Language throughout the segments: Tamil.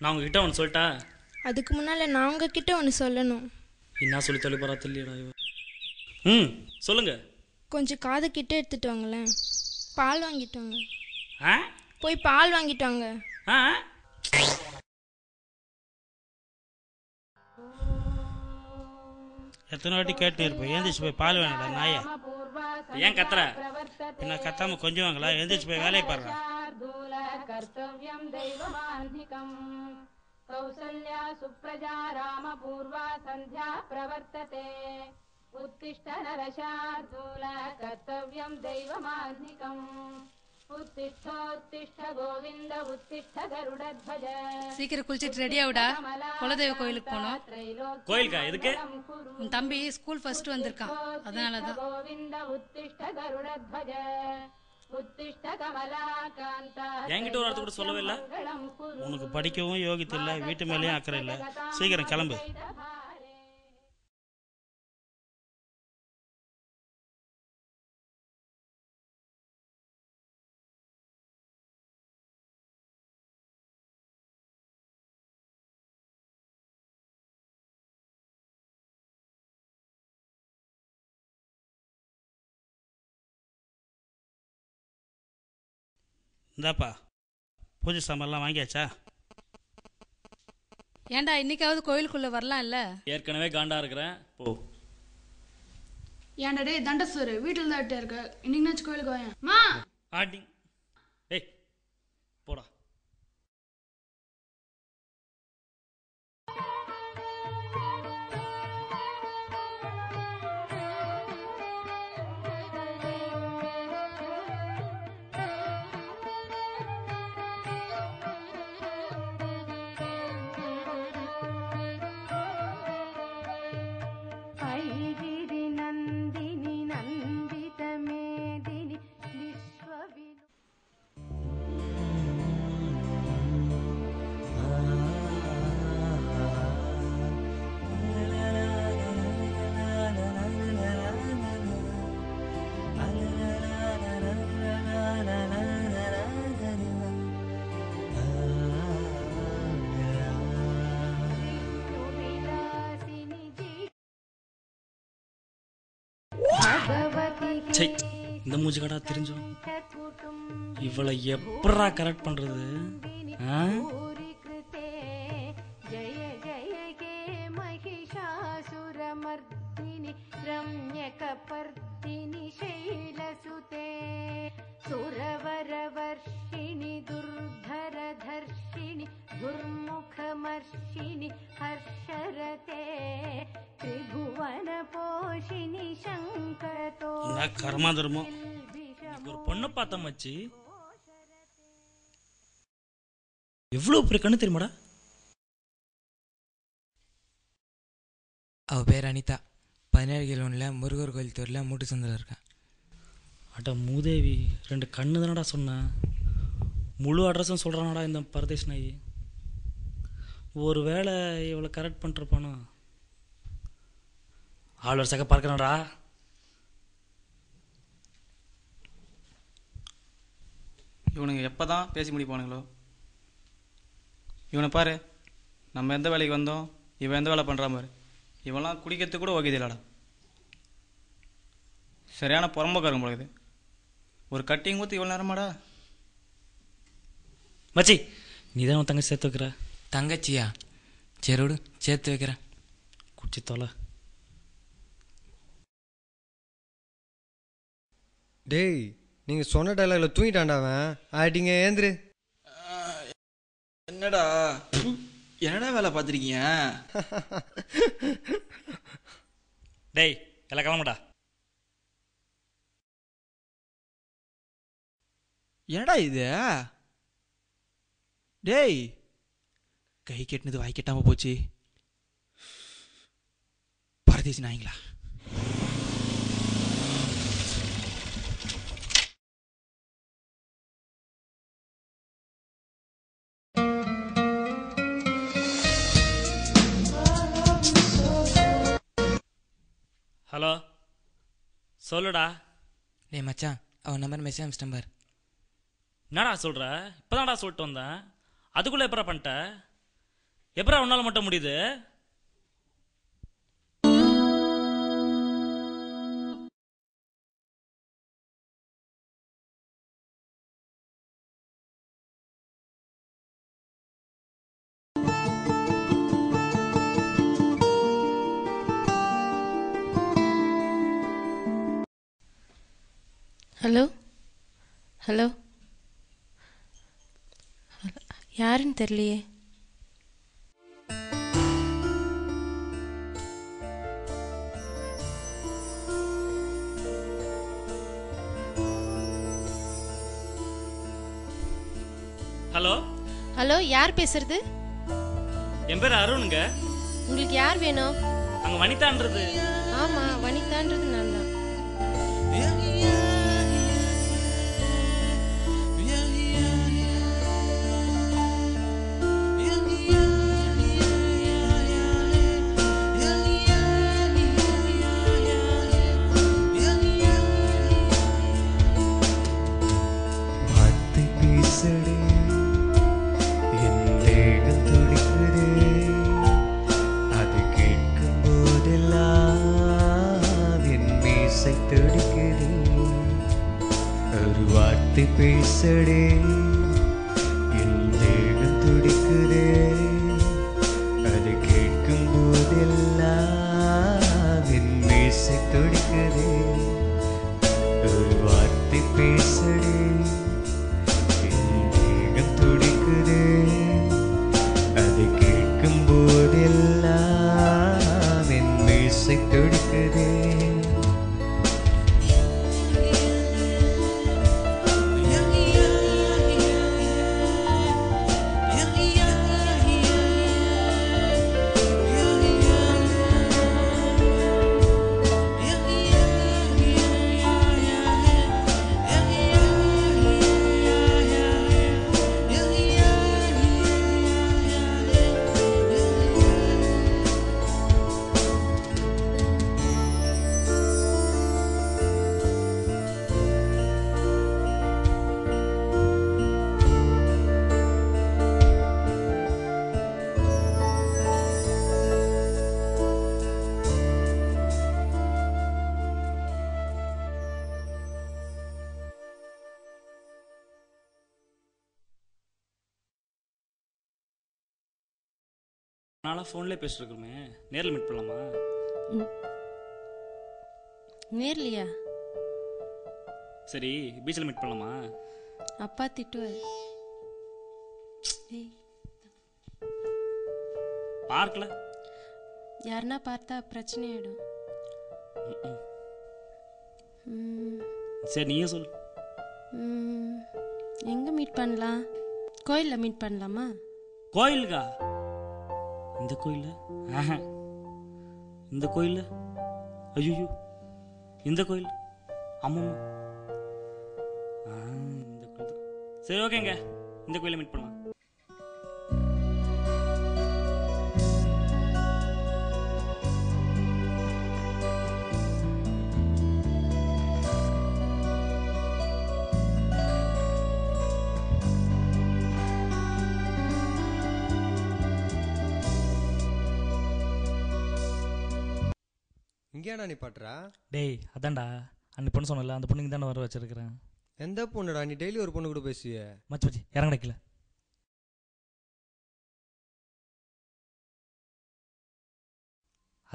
நான் உங்ககிட்ட ஒன்று சொல்லிட்டா? அதுக்கு முன்னால் நான் உங்ககிட்ட ஒன்று சொல்லணும். என்ன சொல்லி தொலை போகிறா தெரியலடா இவ. சொல்லுங்க. கொஞ்சம் காது கிட்ட எடுத்துட்டு வாங்களேன். பால் வாங்கிட்டு வாங்க. ஆ போய் பால் வாங்கிட்டு வாங்க. ஆ எத்தனை வாட்டி கேட்டு இருப்பேன். எழுந்திரிச்சு போய் பால் வேணடா நாயை. ஏன் கத்துற? என்ன கத்தாம கொஞ்சம் வாங்களா? எழுந்திரிச்சு போய் வேலையை பாடுறா. கௌசல்யா சுப்ரஜா ராம பூர்வா சந்தியா பிரவர்த்ததே உத்திஷ்ட நரசார்தூல கர்த்தவ்யம் தெய்வமான்னிகம் உத்திஷ்டோத்திஷ்ட கோவிந்த உத்திஷ்ட கருடத்வஜ. சீக்கிரம் குளிச்சிட்டு ரெடி ஆகுடா, குலதெய்வ கோயிலுக்கு போனோம். கோயிலுக்கா? எதுக்கு? உன் தம்பி ஸ்கூல் ஃபர்ஸ்ட் வந்திருக்கான், அதனாலதான். கோவிந்த உத்திஷ்ட கருடத்வஜ உத்திஷ்ட கமலாகாந்தா. என்கிட்ட ஒரு வார்த்தை கூட சொல்லவே இல்லை. உனக்கு படிக்கவும் யோகியத்தை இல்லை, வீட்டு மேலேயும் அக்கறை இல்லை. சீக்கிரம் கிளம்பு. இந்தாப்பா, பூஜை சாம்பார்லாம் வாங்கியாச்சா? ஏன்டா இன்னைக்காவது கோயிலுக்குள்ள வரலாம் இல்ல? ஏற்கனவே காண்டா இருக்கிறேன், போ. ஏன்டா டே தண்டசோறு வீட்டில் தான் விட்டு இருக்க, இன்னைக்கு கோயிலுக்கு வாயேன். மா ஆட்டி ஏய் போடா. இந்த மூஞ்சி கடா தெரிஞ்சோம். இவளை எப்படா கரெக்ட் பண்றது? ஜய ஜய கே மகிஷாசுரமர்தினி ரம்யகபர்தினி சைலசுதே சுரவரவர்ஷிணி துர்தரதர்ஷிணி துர்முகமர்ஷிணி ஹர்ஷரதே திரிபுவன போஷினி சங்கரதோ. கர்மாதர்மம். ஒரு பொண்ணை பார்த்த மச்சி, எவ்வளவு பெரிய கண்ணு தெரியுமாடா? அவள் பேர் அனிதா. 17 கிலோனில் முருகர் கோயில் தெருவில் மூட்டு சந்தில் இருக்கா. அட மூதேவி, 2 கண்ணு தானடா சொன்னேன். முழு அட்ரஸும் சொல்கிறானடா இந்த பரதேஷ் நாய். ஒரு வேளை இவளை கரெக்ட் பண்ணிருப்பானோ? ஆள் வருஷக்க பார்க்கறான்டா. இவனுங்க எப்போ தான் பேசி முடிப்பானுங்களோ? இவனை பாரு, நம்ம எந்த வேலைக்கு வந்தோம், இவன் எந்த வேலை பண்ணுறான் பாரு. இவன்லாம் குடிக்கிறதுக்கு கூட ஓகே இல்லடா. சரியான புறம்போக்காரங்க போலக்குது. ஒரு கட்டிங் ஊற்றி இவ்வளோ நேரமாடா? மச்சி, நீ தான் உன் தங்கச்சி சேர்த்து வைக்கிற. தங்கச்சியா? சரி விடு, சேர்த்து வைக்கிறேன். குச்சி தோலை. டேய், நீங்கள் சொன்ன டைலாக்ல தூங்கிட்டாண்டாவன். ஆட்டிங்க ஏந்திரு. என்னடா என்னடா வேலை பார்த்துருக்கீங்க? டேய் எல்லாம் கிளம்புடா. என்னடா இது? டேய், கை கெட்டினது வாய் கெட்டாம போச்சு. பரதேசி நாய்ங்களா? ஹலோ, சொல்லுடா. டேய் மச்சான், அவன் நம்பர் மெசேஜ் அனுப்பிச்சிட்டேன் பார். என்னடா சொல்கிற? இப்போதான்டா சொல்லிட்டு வந்தேன், அதுக்குள்ளே எப்படா பண்ணிட்ட? எப்படா உன்னால மட்டும் முடியுது? ஹலோ ஹலோ யாருன்னு தெரியலையே. ஹலோ ஹலோ, யார் பேசுறது? என் பேர் அருணுங்க. உங்களுக்கு யார் வேணும்? அங்க வனிதான்றது. ஆமா, வனிதான்றது நான் தான். பேசடே என் தேகம் துடிக்குதே, அது கேட்கும் போதெல்லாம் என் மீசை துடிக்குதே. ஒரு வார்த்தை பேசடே என் தேகம் துடிக்குதே, அது கேட்கும் போதெல்லாம் என் மீசை துடிக்குதே. நாளாக ஃபோன்லேயே பேசிட்டு இருக்கோமே, நேரில் மீட் பண்ணலாமா? நேர்லையா? சரி, பீச்சில் மீட் பண்ணலாமா? அப்பா திட்டுவார். பார்க்கல யாருன்னா பார்த்தா பிரச்சனை ஆயிடும். சரி, நீயே சொல். எங்கே மீட் பண்ணலாம்? கோயிலில் மீட் பண்ணலாமா? கோயிலுக்கா? இந்த கோயில்? இந்த கோயில்? ஐயோ, இந்த கோயில்? ஆமாம்மா, இந்த கோயில் தான். சரி, ஓகேங்க, இந்த கோயிலை மீட் பண்ணலாம். இங்கேடா நீ பாட்டுறா? டேய், அதான்டா அன்னைக்கு பொண்ணு சொன்னல, அந்த பொண்ணுக்கு தானே வர வச்சிருக்கிறேன். எந்த பொண்ணுடா? நீ டெய்லி ஒரு பொண்ணு கூட பேசுவிய. மச்சி மச்சி இறங்க கீழே.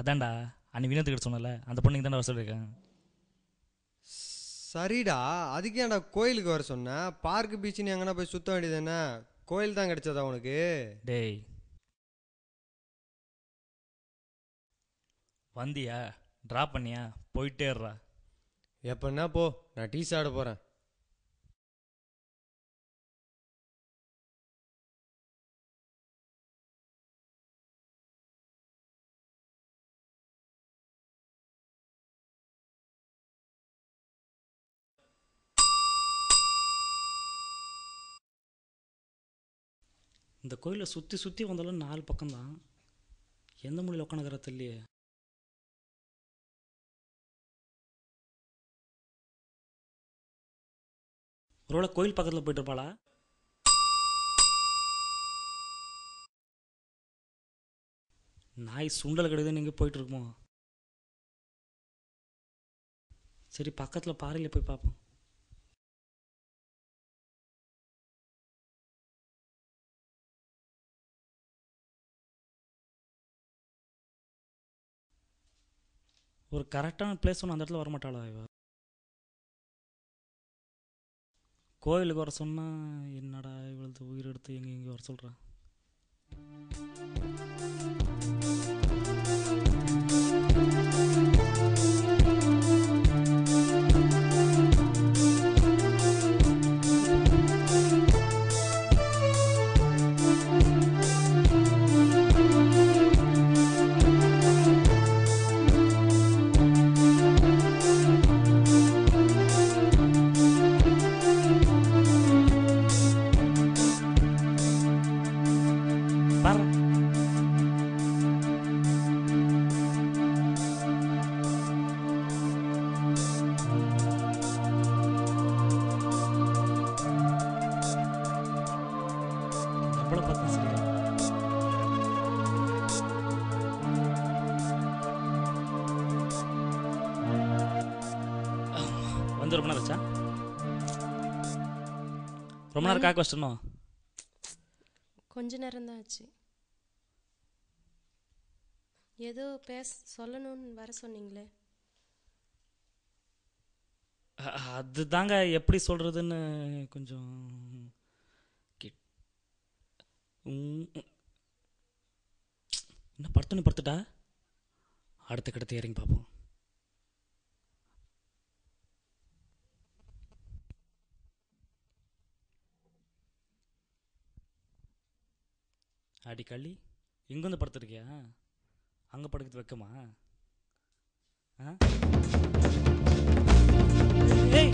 அதான்டா அன்னைக்கு வினோத்துக்கிட்ட சொன்னல, அந்த பொண்ணுக்கு தானே வர சொல்லியிருக்கேன். சரிடா, அதுக்கு ஏன்டா கோயிலுக்கு வர சொன்ன? பார்க்கு பீச்சுன்னு எங்கன்னா போய் சுத்த வேண்டியது என்ன? கோயில் தான் கிடைச்சதா உனக்கு? டேய், வந்தியா, ட்ராப் பண்ணியா, போயிட்டேறா. எப்பன்னா போ, நான் டீ சாப்பிட போகிறேன். இந்த கோயிலை சுற்றி சுற்றி வந்தாலும் 4 பக்கம்தான். எந்த மொழியில் உட்காந்துக்கிற தெரியலையே. ஒருவேளை கோயில் பக்கத்தில் போயிட்டு இருப்பாளா? நாய் சுண்டல் கிடைக்குதுன்னு எங்கே போயிட்டுருக்குமோ. சரி பக்கத்தில் பாறையில் போய் பார்ப்போம். ஒரு கரெக்டான பிளேஸ் ஒன்று அந்த இடத்துல வரமாட்டாளா இவ? கோயிலுக்கு வர சொன்னால் என்னடா இவளது உயிர் எடுத்து எங்கே வர சொல்கிறா? ரொம்ப நேரம் ஆச்சா? ரொம்ப நேரம் காக்க வச்சிடணும். கொஞ்ச நேரம் தான் ஆச்சு. ஏதோ சொல்லணும்னு வர சொன்னீங்களே. அது தாங்க எப்படி சொல்கிறதுன்னு கொஞ்சம் என்ன படுத்துட்டா. அடுத்த கிடத்து இறங்கி பார்ப்போம். அடி கள்ளி இங்கே வந்து படுத்துருக்கியா? அங்கே படுக்கிறது வைக்கமா? ஏய்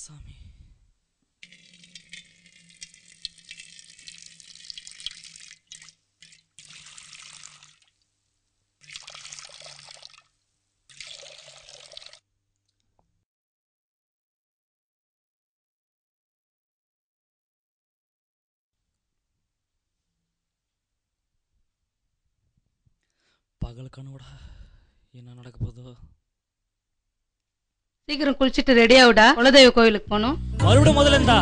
சாமி. பகல் கனவுடா, என்ன நடக்க போதோ. சீக்கிரம் குளிச்சுட்டு ரெடி ஆகுடா, குலதெய்வ கோயிலுக்கு போகணும். மறுபடியும் முதல்ல இருந்தா